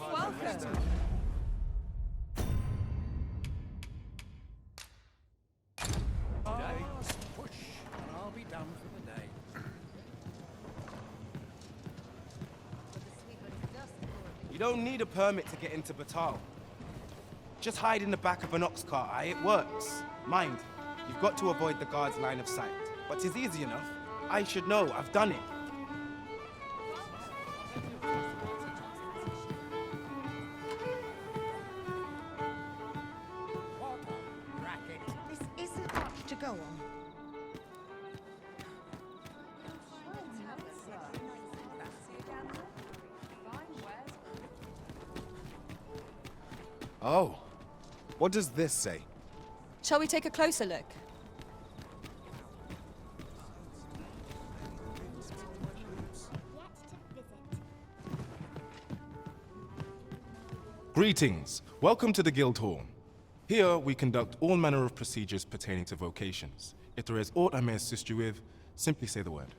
Welcome. Push, and I'll be done for the day. You don't need a permit to get into Batal. Just hide in the back of an ox cart, aye? It works. Mind, you've got to avoid the guard's line of sight. But it's easy enough. I should know, I've done it. What a racket. This isn't much to go on. Oh. What does this say? Shall we take a closer look? Greetings. Welcome to the Guild Hall. Here we conduct all manner of procedures pertaining to vocations. If there is aught I may assist you with, simply say the word.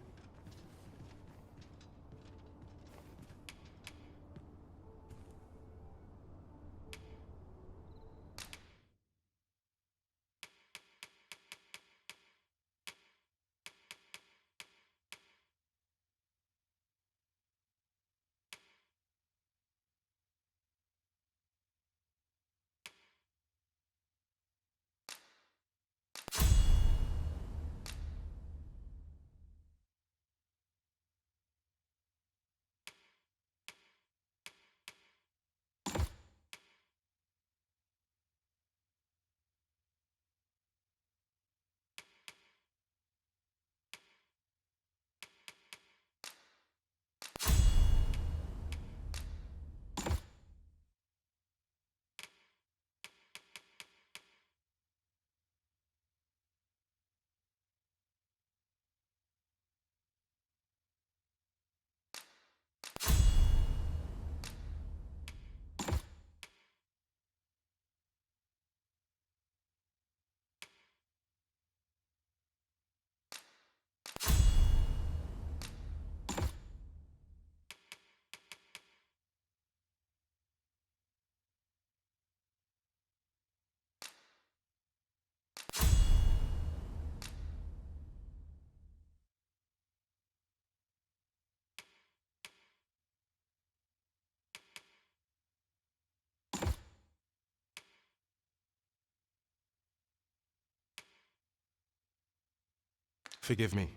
Forgive me,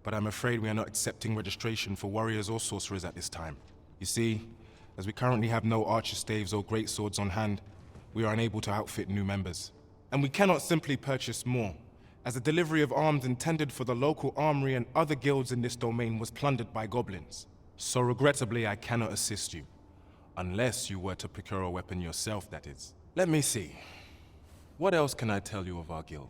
but I'm afraid we are not accepting registration for warriors or sorcerers at this time. You see, as we currently have no archer staves or greatswords on hand, we are unable to outfit new members. And we cannot simply purchase more, as the delivery of arms intended for the local armory and other guilds in this domain was plundered by goblins. So regrettably, I cannot assist you. Unless you were to procure a weapon yourself, that is. Let me see. What else can I tell you of our guild?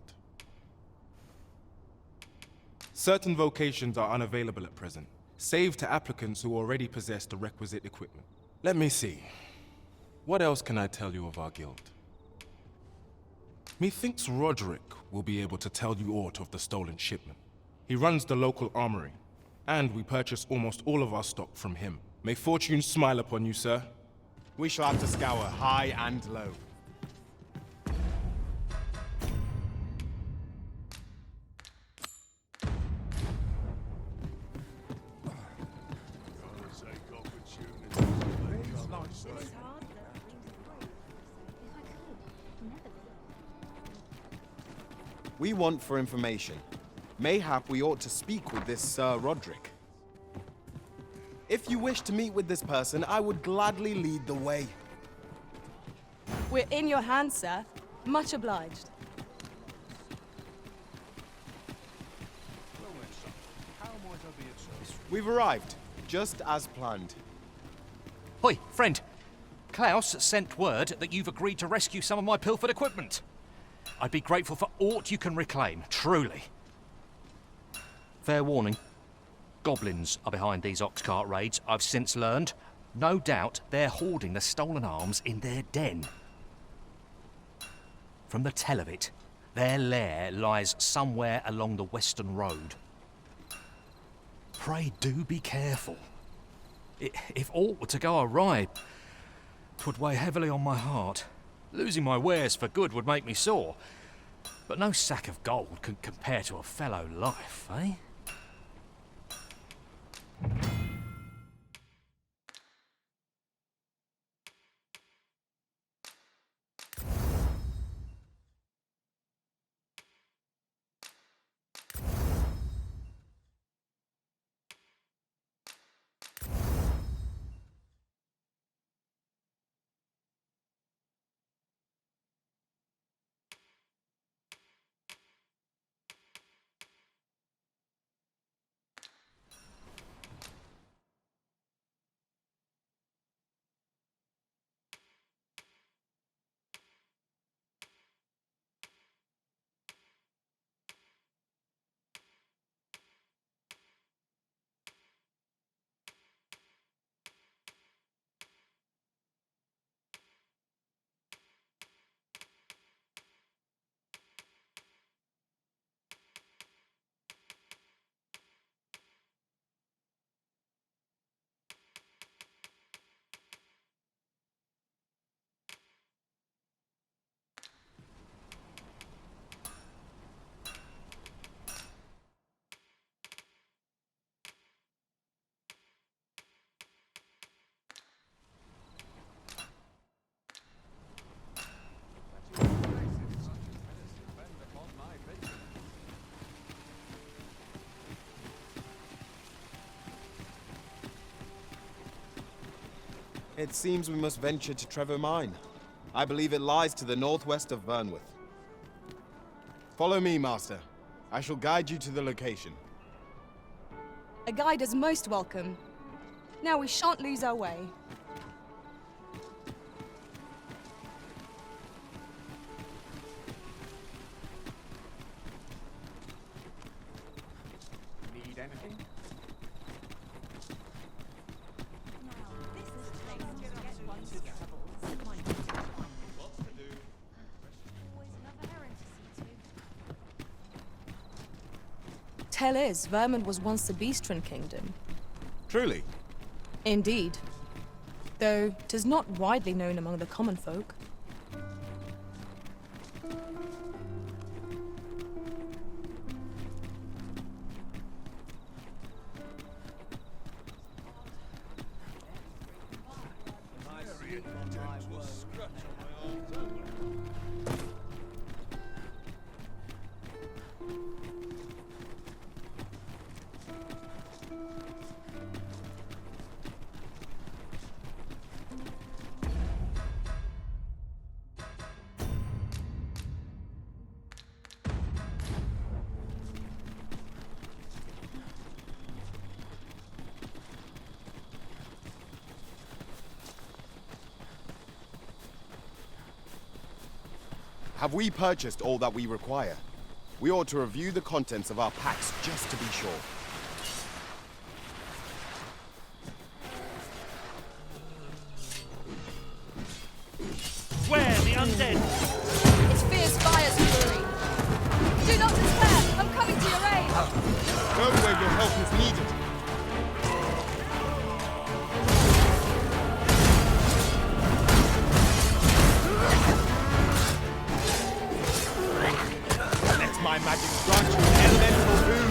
Certain vocations are unavailable at present, save to applicants who already possess the requisite equipment. Let me see. What else can I tell you of our guild? Methinks Roderick will be able to tell you aught of the stolen shipment. He runs the local armory, and we purchase almost all of our stock from him. May fortune smile upon you, sir. We shall have to scour high and low. We want for information. Mayhap we ought to speak with this Sir Roderick. If you wish to meet with this person, I would gladly lead the way. We're in your hands, sir. Much obliged. We've arrived, just as planned. Hoi, friend. Klaus sent word that you've agreed to rescue some of my pilfered equipment. I'd be grateful for aught you can reclaim, truly. Fair warning. Goblins are behind these ox cart raids, I've since learned. No doubt they're hoarding the stolen arms in their den. From the tell of it, their lair lies somewhere along the western road. Pray do be careful. If aught were to go awry, 'Twould weigh heavily on my heart. Losing my wares for good would make me sore. But no sack of gold can compare to a fellow life, eh? It seems we must venture to Trevor Mine. I believe it lies to the northwest of Vernworth. Follow me, Master. I shall guide you to the location. A guide is most welcome. Now we shan't lose our way. Need anything? Tell is, Vermund was once the Beastren Kingdom. Truly? Indeed. Though 'tis not widely known among the common folk. Have we purchased all that we require? We ought to review the contents of our packs just to be sure. Where the undead? Its fierce fire's fury. Do not despair! I'm coming to your aid! Go where your help is needed. Let my magic grant you an elemental boon.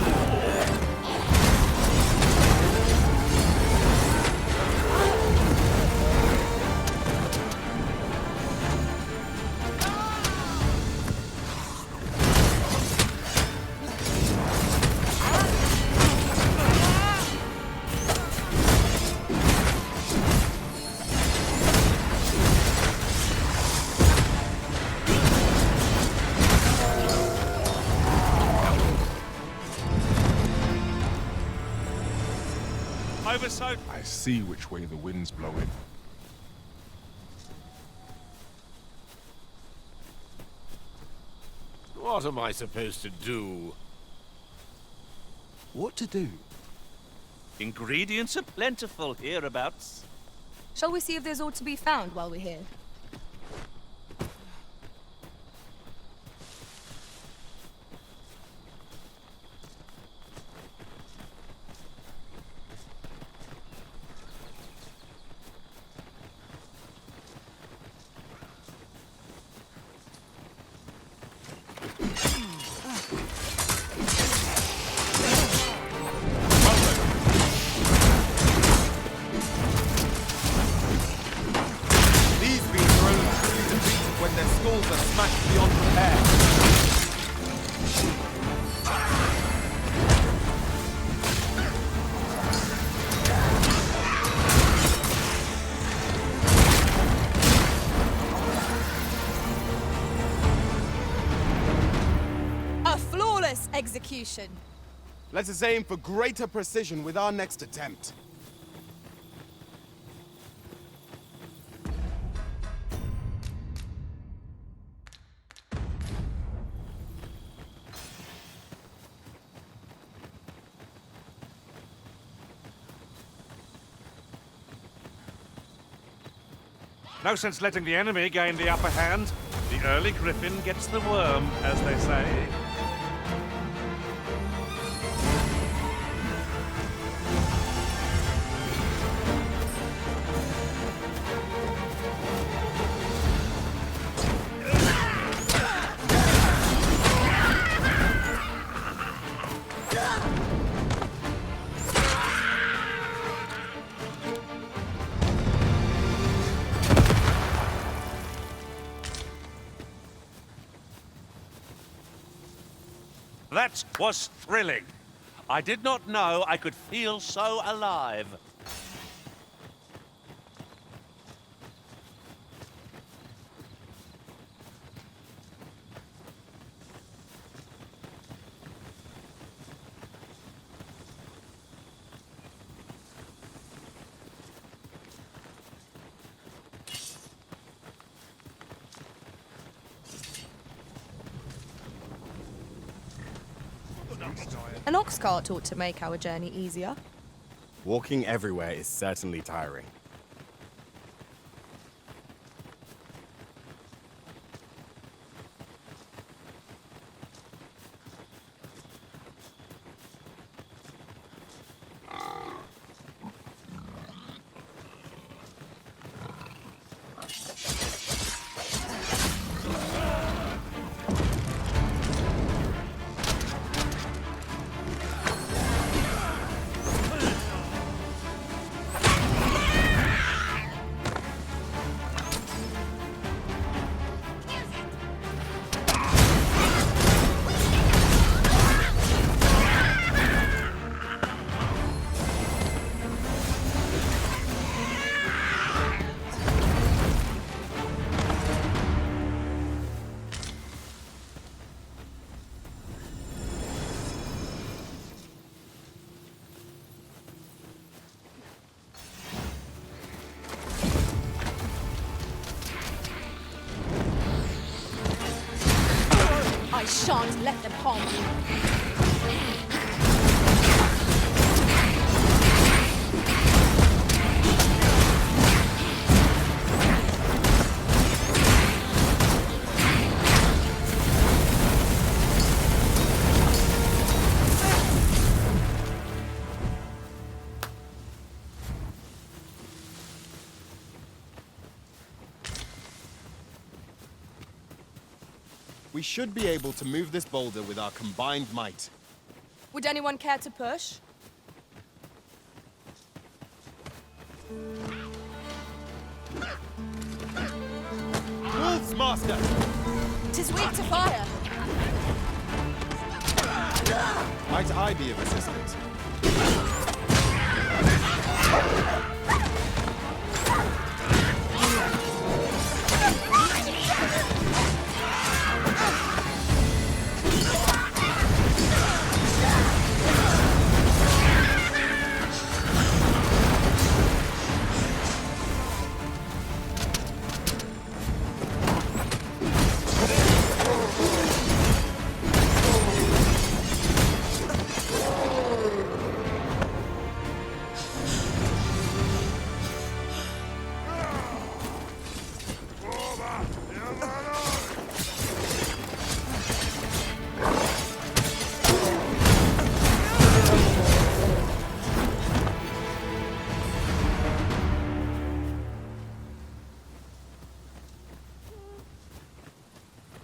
Oversight. I see which way the wind's blowing. What am I supposed to do? What to do? Ingredients are plentiful hereabouts. Shall we see if there's aught to be found while we're here? skulls are smashed beyond repair. A flawless execution. Let us aim for greater precision with our next attempt. No sense letting the enemy gain the upper hand. The early griffin gets the worm, as they say. That was thrilling. I did not know I could feel so alive. An ox cart ought to make our journey easier. Walking everywhere is certainly tiring. I shan't let them harm you. We should be able to move this boulder with our combined might. Would anyone care to push? Wolves, Master! 'Tis weak to fire. Might I be of assistance?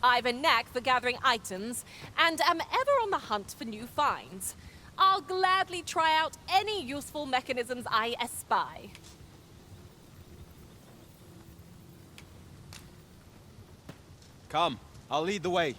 I've a knack for gathering items, and am ever on the hunt for new finds. I'll gladly try out any useful mechanisms I espy. Come, I'll lead the way.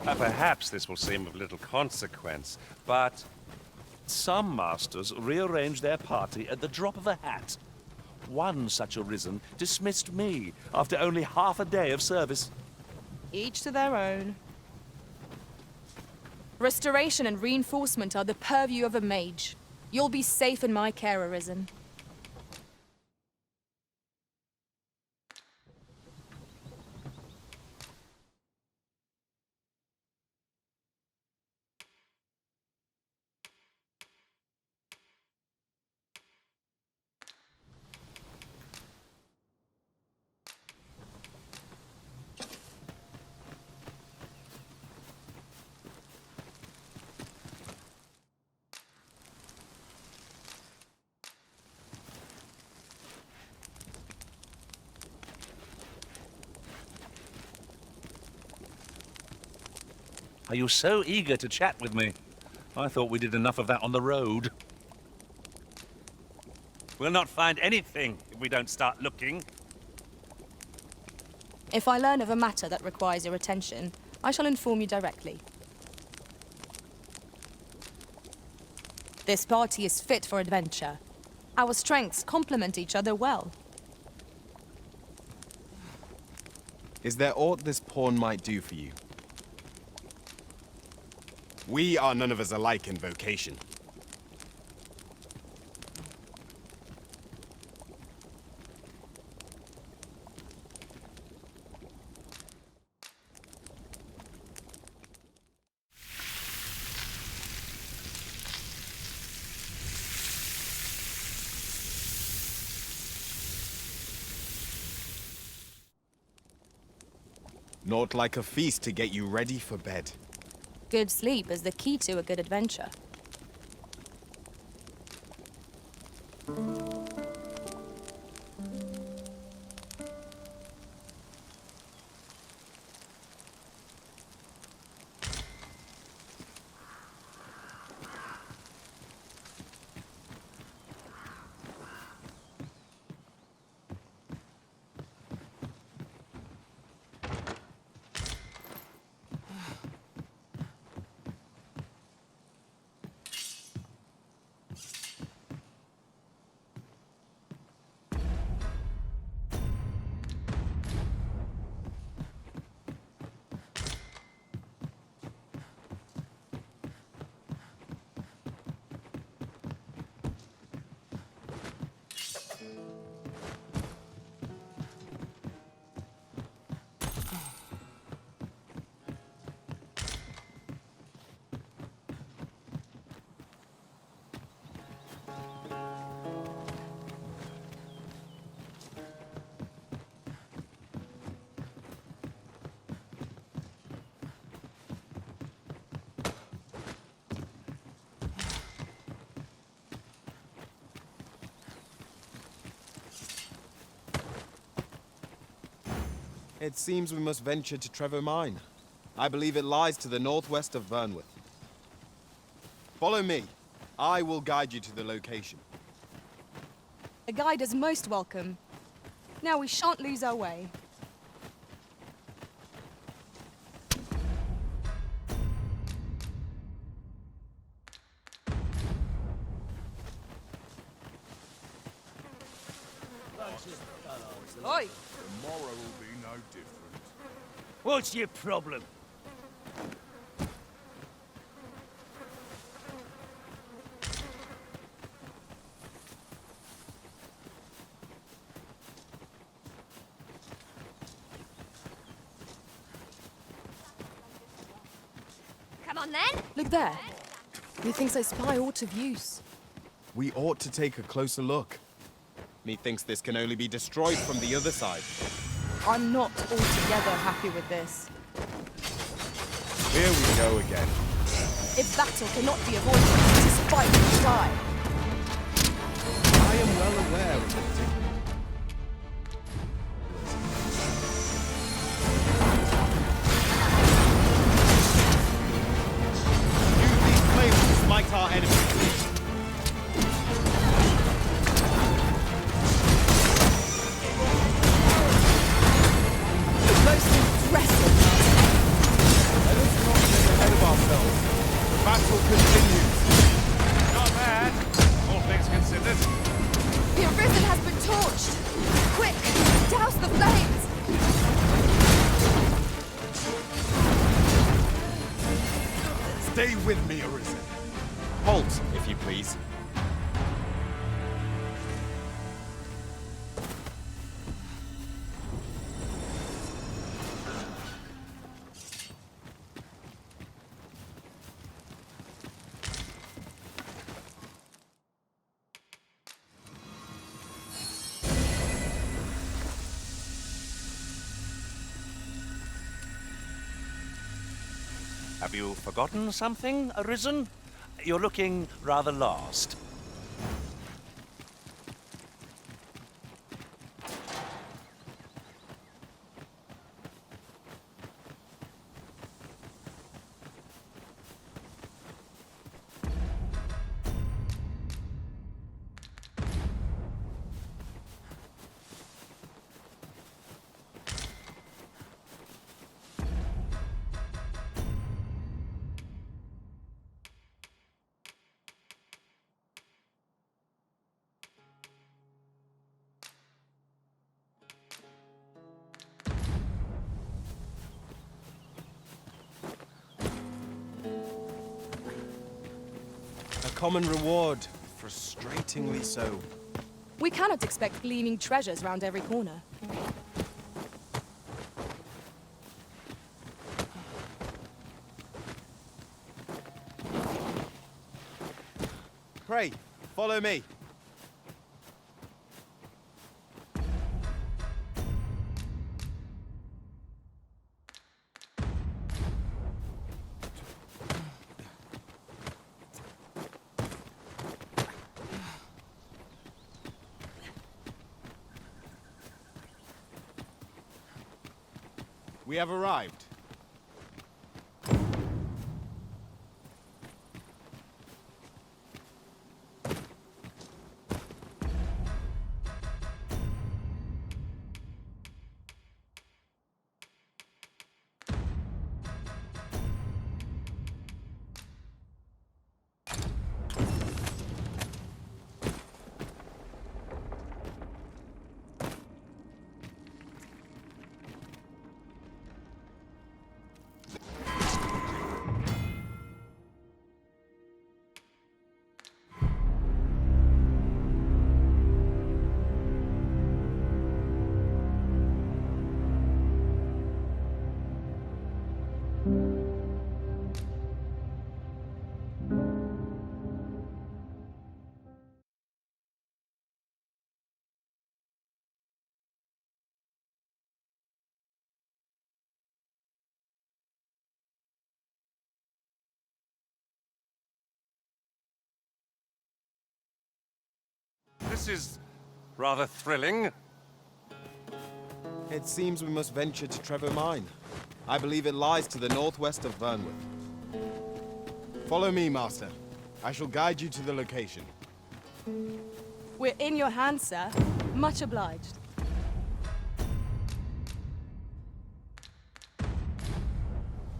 Perhaps this will seem of little consequence, but some masters rearrange their party at the drop of a hat. One such arisen dismissed me after only half a day of service. Each to their own. Restoration and reinforcement are the purview of a mage. You'll be safe in my care, Arisen. Are you so eager to chat with me? I thought we did enough of that on the road. We'll not find anything if we don't start looking. If I learn of a matter that requires your attention, I shall inform you directly. This party is fit for adventure. Our strengths complement each other well. Is there aught this pawn might do for you? We are none of us alike in vocation. Naught like a feast to get you ready for bed. Good sleep is the key to a good adventure. It seems we must venture to Trevor Mine. I believe it lies to the northwest of Vernworth. Follow me. I will guide you to the location. A guide is most welcome. Now we shan't lose our way. Oi! Tomorrow will be no different. What's your problem? Come on then. Look there. Methinks I spy aught of use. We ought to take a closer look. Methinks this can only be destroyed from the other side. I'm not altogether happy with this. Here we go again. If battle cannot be avoided, it is fight or die. I am Stay with me, Arisen. Halt, if you please. Have you forgotten something, Arisen? You're looking rather lost. A common reward, frustratingly so. We cannot expect gleaming treasures round every corner. Pray, follow me. We have arrived. This is rather thrilling. It seems we must venture to Trevor Mine. I believe it lies to the northwest of Vernwood. Follow me, Master. I shall guide you to the location. We're in your hands, sir. Much obliged.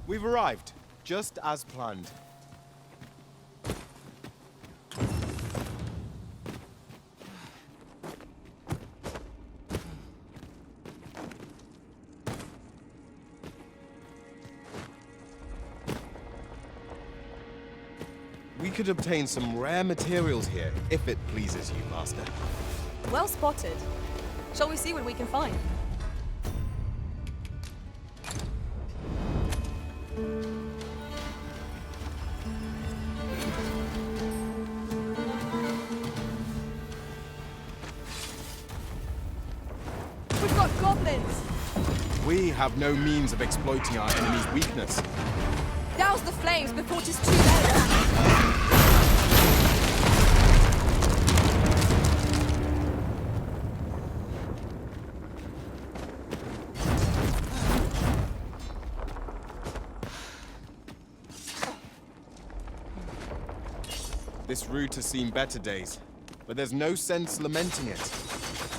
We've arrived, just as planned. We could obtain some rare materials here, if it pleases you, Master. Well spotted. Shall we see what we can find? We've got goblins! We have no means of exploiting our enemy's weakness. Douse the flames before it is too late! This route has seen better days, but there's no sense lamenting it.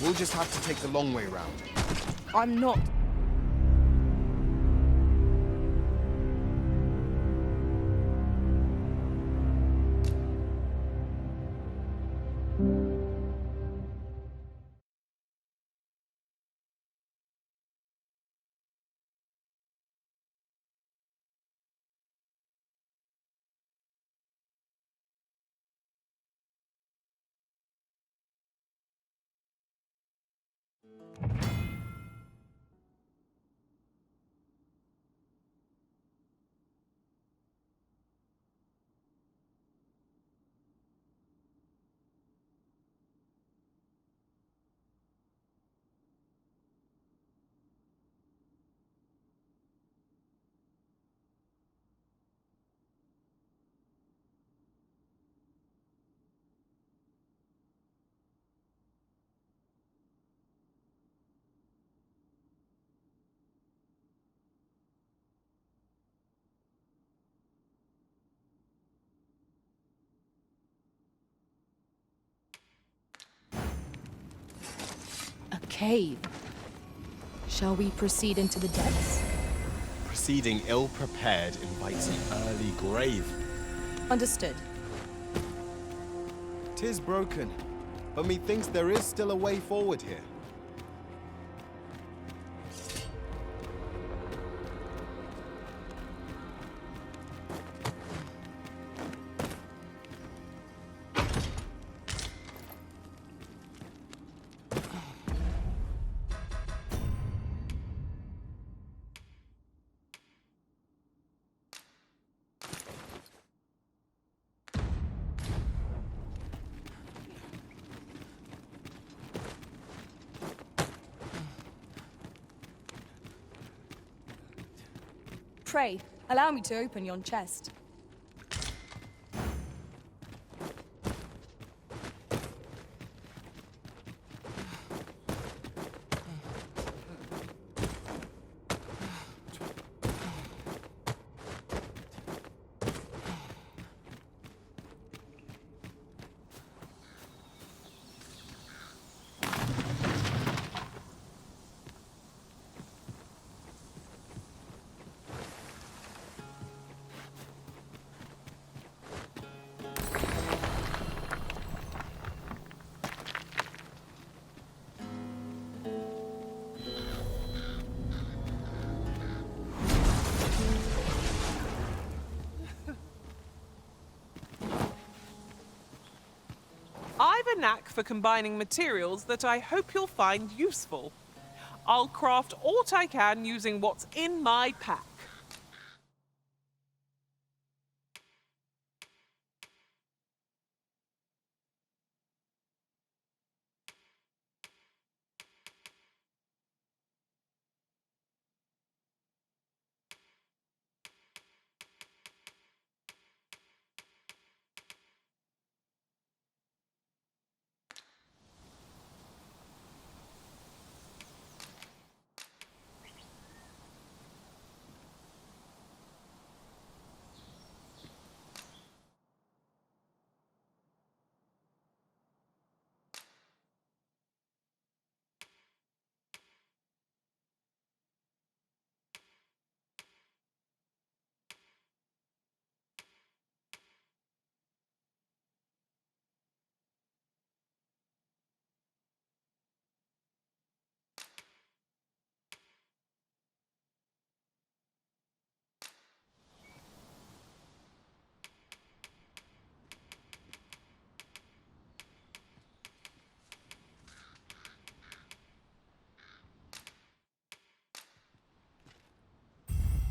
We'll just have to take the long way round. I'm not A cave. Shall we proceed into the depths? Proceeding ill-prepared invites an early grave. Understood. 'Tis broken, but methinks there is still a way forward here. Pray, allow me to open yon chest. I've a knack for combining materials that I hope you'll find useful. I'll craft aught I can using what's in my pack.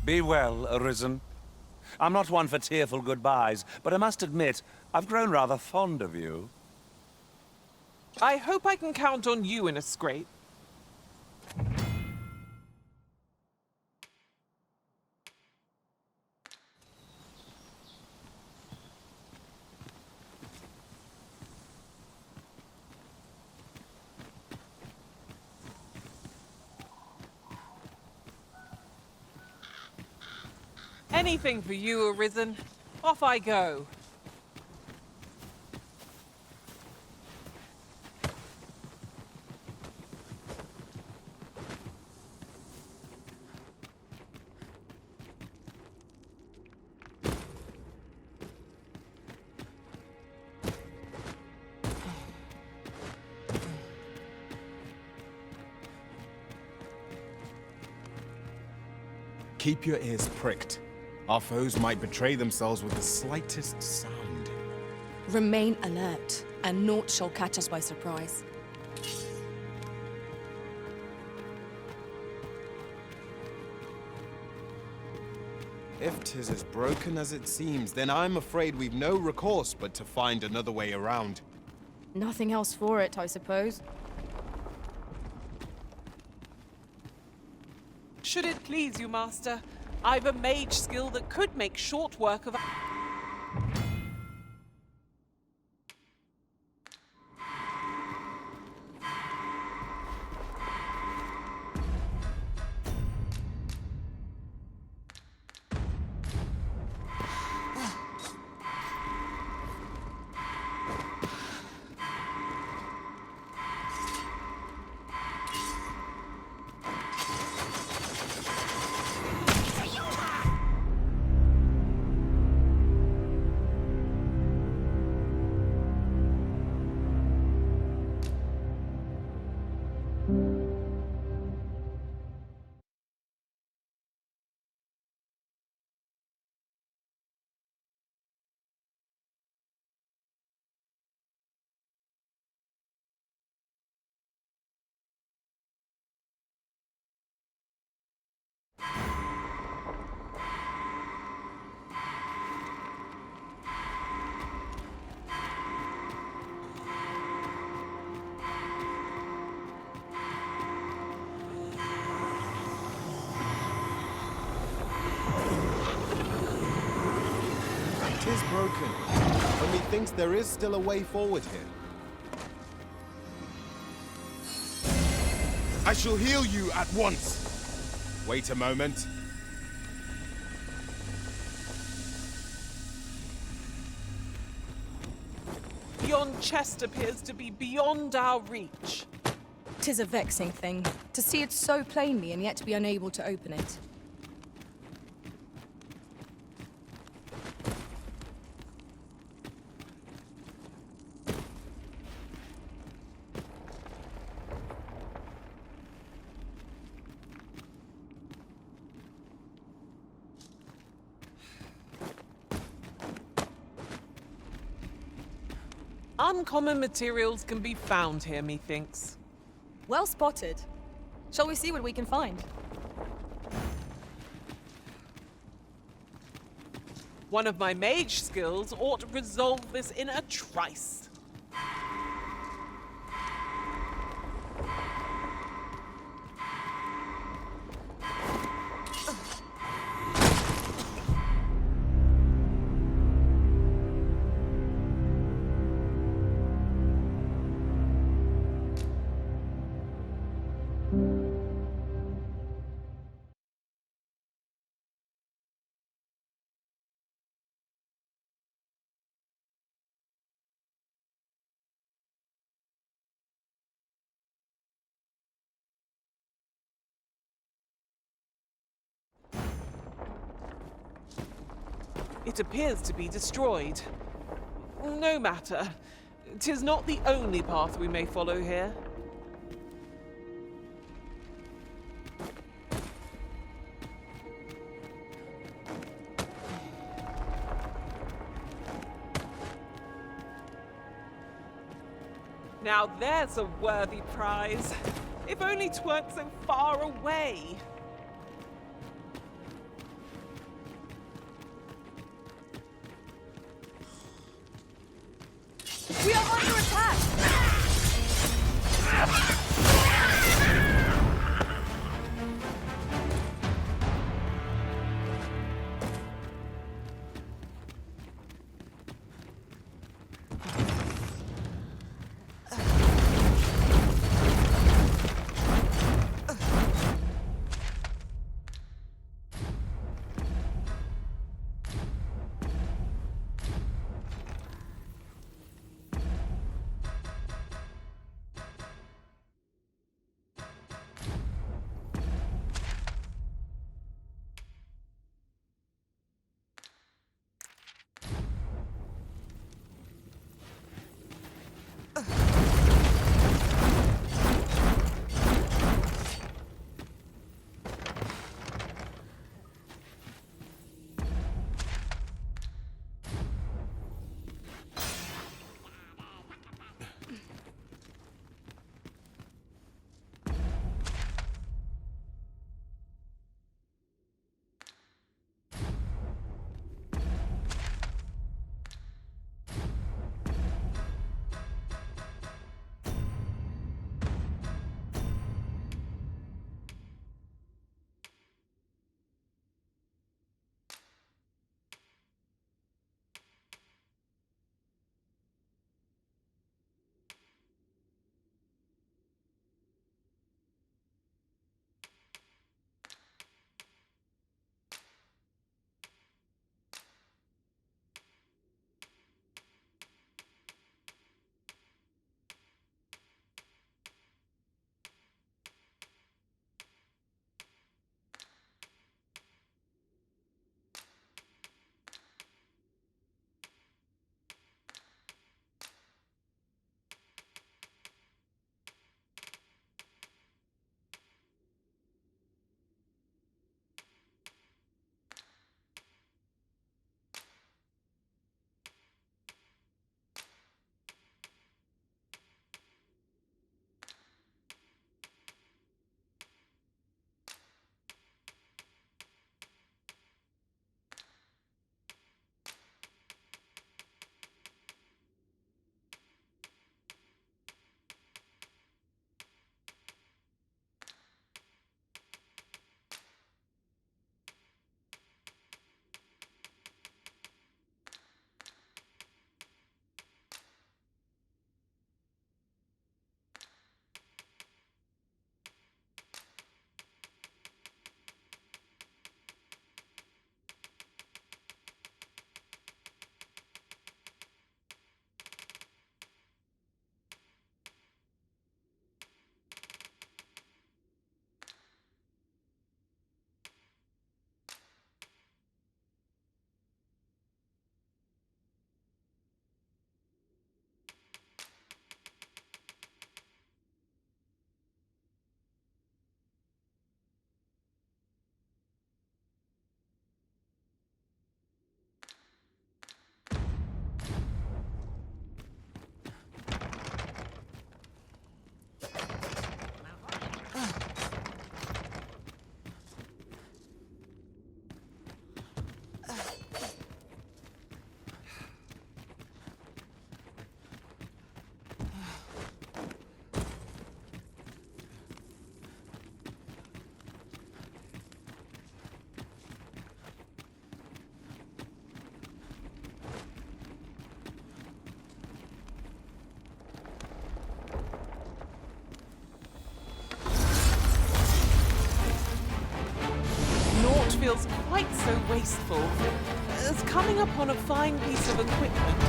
Be well, Arisen. I'm not one for tearful goodbyes, but I must admit, I've grown rather fond of you. I hope I can count on you in a scrape. Anything for you, Arisen. Off I go. Keep your ears pricked. Our foes might betray themselves with the slightest sound. Remain alert, and naught shall catch us by surprise. If 'tis as broken as it seems, then I'm afraid we've no recourse but to find another way around. Nothing else for it, I suppose. Should it please you, Master, I've a mage skill that could make short work of... It is broken, but methinks there is still a way forward here. I shall heal you at once. Wait a moment. Yon chest appears to be beyond our reach. 'Tis a vexing thing, to see it so plainly and yet be unable to open it. Uncommon materials can be found here, methinks. Well spotted. Shall we see what we can find? One of my mage skills ought to resolve this in a trice. It appears to be destroyed. No matter. 'Tis not the only path we may follow here. Now there's a worthy prize. If only 'tweren't so far away. We are under attack! quite so wasteful as coming upon a fine piece of equipment.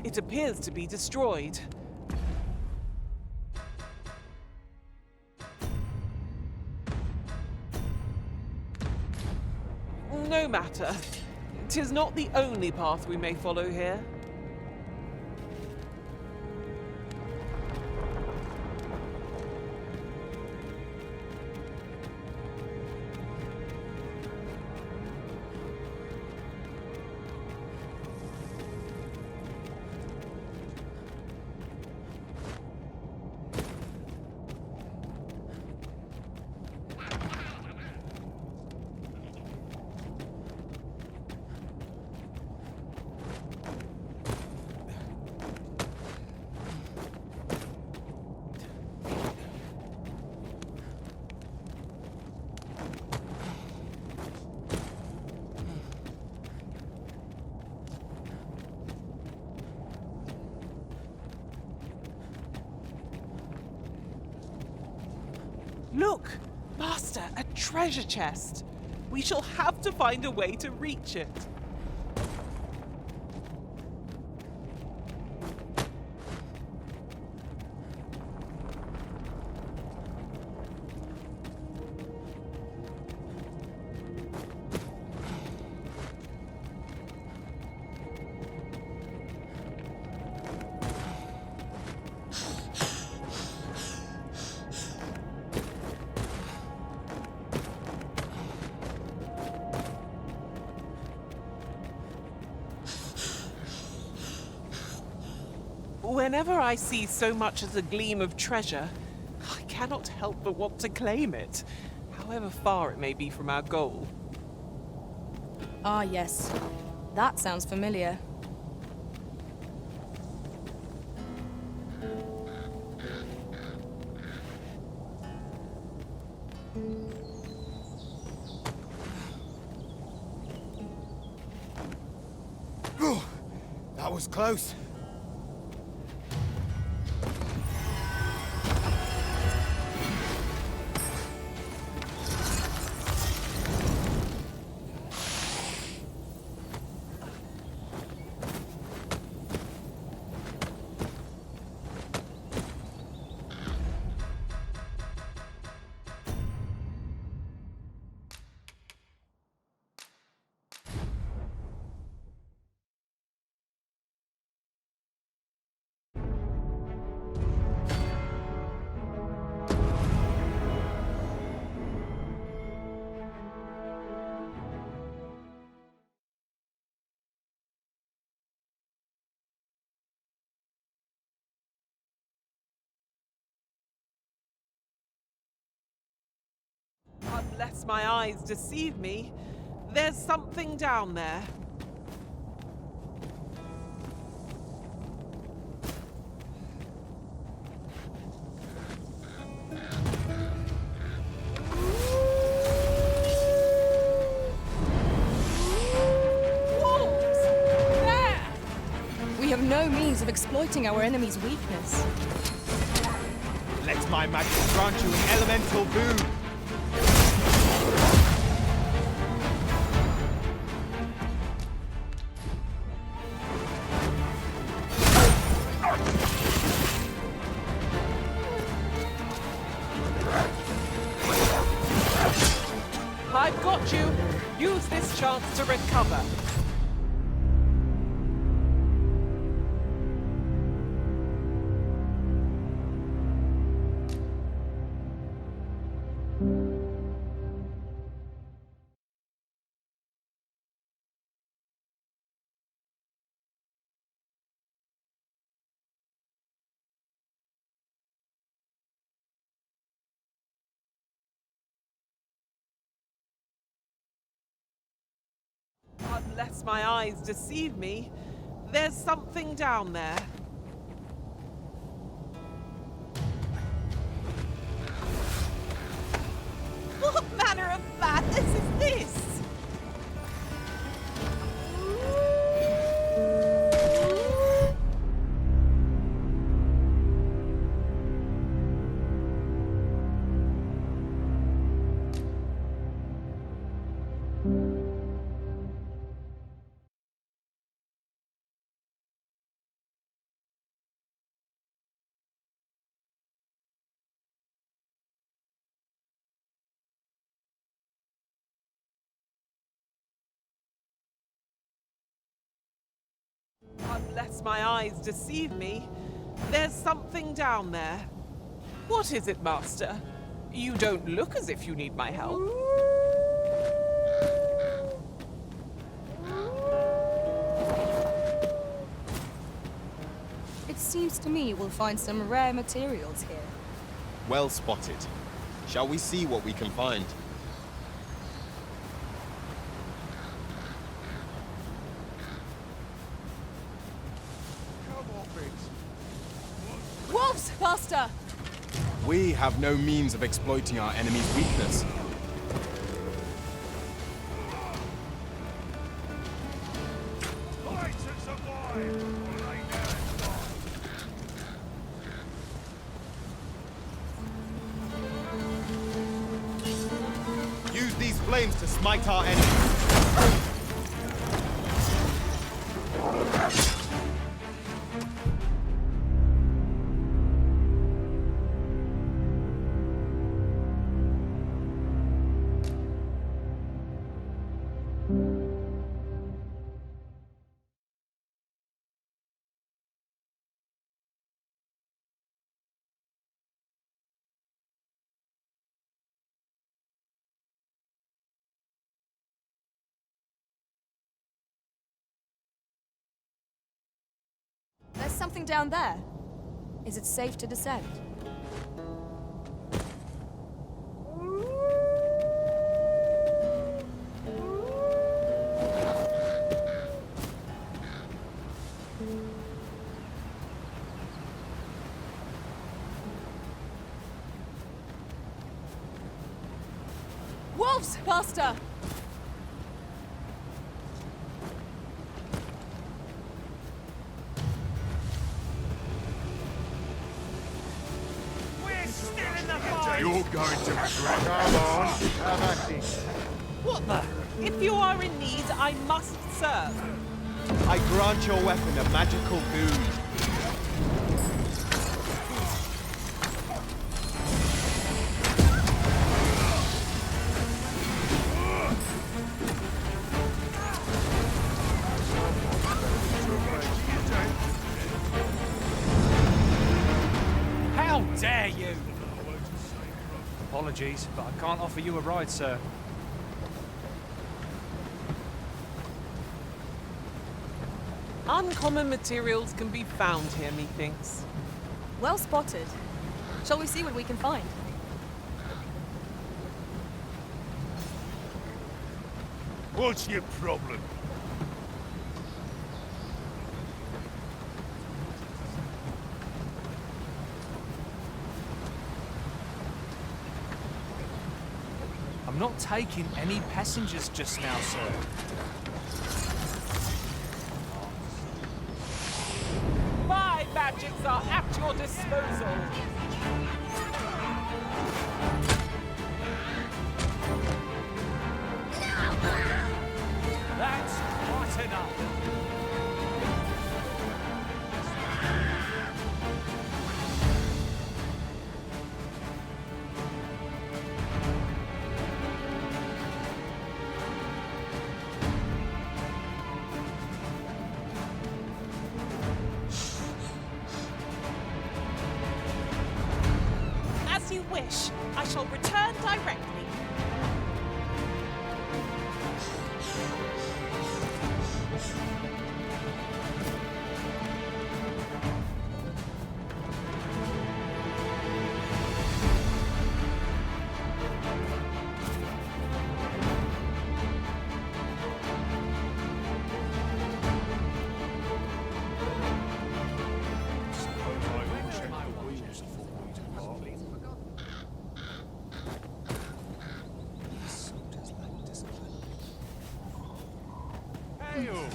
It appears to be destroyed. No matter. 'Tis not the only path we may follow here. Look! Master, a treasure chest! We shall have to find a way to reach it. Whenever I see so much as a gleam of treasure, I cannot help but want to claim it, however far it may be from our goal. Ah, yes. That sounds familiar. That was close. Unless my eyes deceive me, there's something down there. Wolves! There! We have no means of exploiting our enemy's weakness. Let my magic grant you an elemental boon. I've got you. Use this chance to recover. Unless my eyes deceive me, there's something down there. What manner of madness is this? Unless my eyes deceive me, there's something down there. What is it, Master? You don't look as if you need my help. It seems to me we'll find some rare materials here. Well spotted. Shall we see what we can find? Come on, Biggs. Wolves, Master! We have no means of exploiting our enemy's weakness. Fight to survive! Lay down and die. Use these flames to smite our enemies. There's something down there. Is it safe to descend? Wolves, Master! We're still in the fight! You're going to regret. Come on, have at it. What the? If you are in need, I must serve. I grant your weapon a magical boon. How dare you! Apologies, but I can't offer you a ride, sir. Uncommon materials can be found here, methinks. Well spotted. Shall we see what we can find? What's your problem? I'm not taking any passengers just now, sir. My magics are at your disposal. That's quite enough. As you wish, I shall return directly. Hail!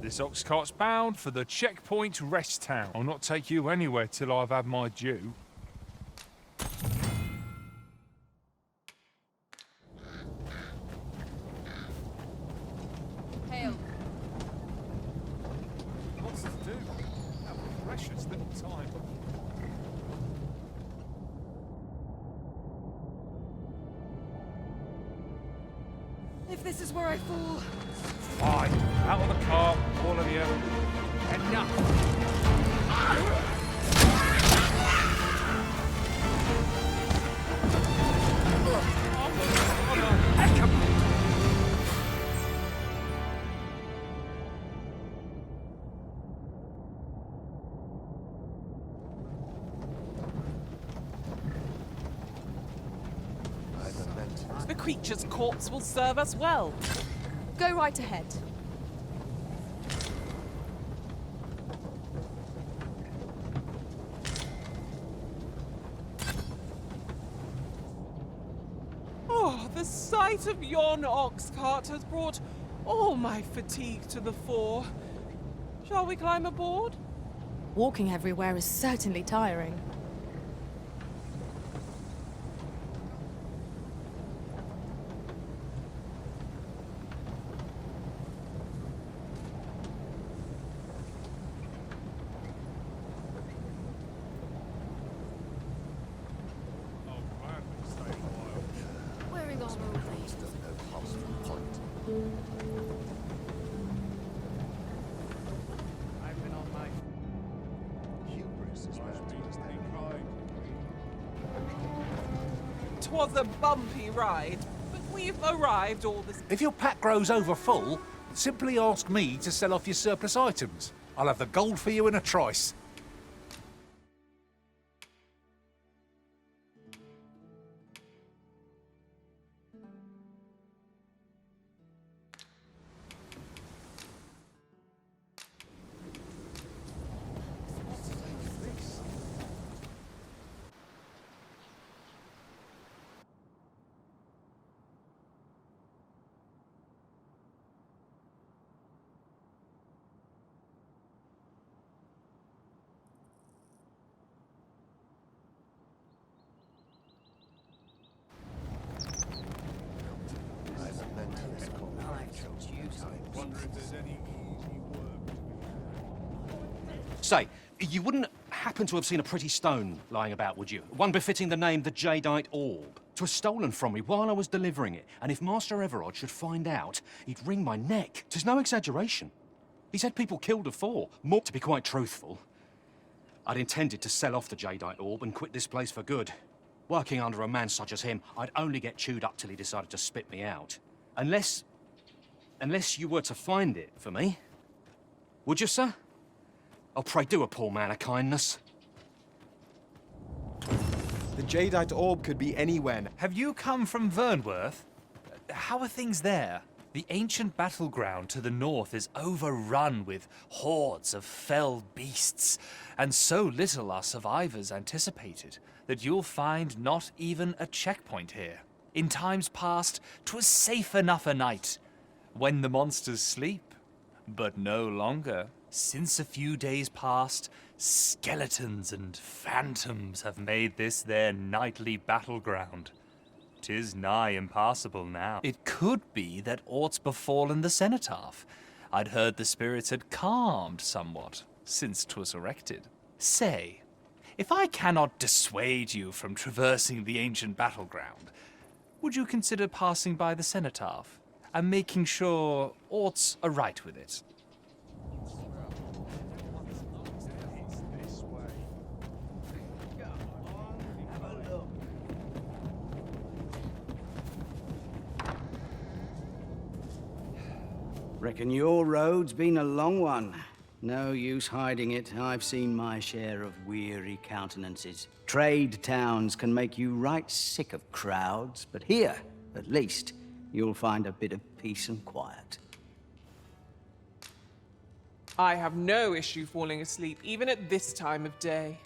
This ox cart's bound for the checkpoint rest town. I'll not take you anywhere till I've had my due. Hail. Lots to do. Have a precious little time. If this is where I fall. Fine. Out of the car, all of you. Enough. The creature's corpse will serve us well. Go right ahead. Oh, the sight of yon ox cart has brought all my fatigue to the fore. Shall we climb aboard? Walking everywhere is certainly tiring. Wearing armor already. I've been on my hubris is bad as they cried. 'Twas a bumpy ride, but we've arrived all this. If your pack grows over full, simply ask me to sell off your surplus items. I'll have the gold for you in a trice. Wonder if there's any easy work. Say, you wouldn't happen to have seen a pretty stone lying about, would you? One befitting the name the Jadeite Orb. 'Twas stolen from me while I was delivering it, and if Master Everard should find out, he'd wring my neck. 'Tis no exaggeration. He said people killed afore. More, to be quite truthful. I'd intended to sell off the Jadeite Orb and quit this place for good. Working under a man such as him, I'd only get chewed up till he decided to spit me out. Unless you were to find it for me. Would you, sir? Oh, pray do a poor man a kindness. The Jadeite Orb could be anywhere. Have you come from Vernworth? How are things there? The ancient battleground to the north is overrun with hordes of fell beasts, and so little are survivors anticipated that you'll find not even a checkpoint here. In times past, 'twas safe enough a night, when the monsters sleep, but no longer. Since a few days past, skeletons and phantoms have made this their nightly battleground. 'Tis nigh impassable now. It could be that aught's befallen the cenotaph. I'd heard the spirits had calmed somewhat since 'twas erected. Say, if I cannot dissuade you from traversing the ancient battleground, would you consider passing by the cenotaph and making sure aught's aright with it? Reckon your road's been a long one. No use hiding it. I've seen my share of weary countenances. Trade towns can make you right sick of crowds, but here, at least, you'll find a bit of peace and quiet. I have no issue falling asleep, even at this time of day.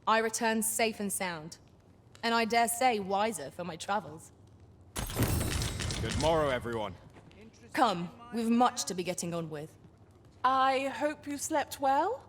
I returned safe and sound, and I dare say wiser for my travels. Good morrow, everyone. Come, we've much to be getting on with. I hope you slept well?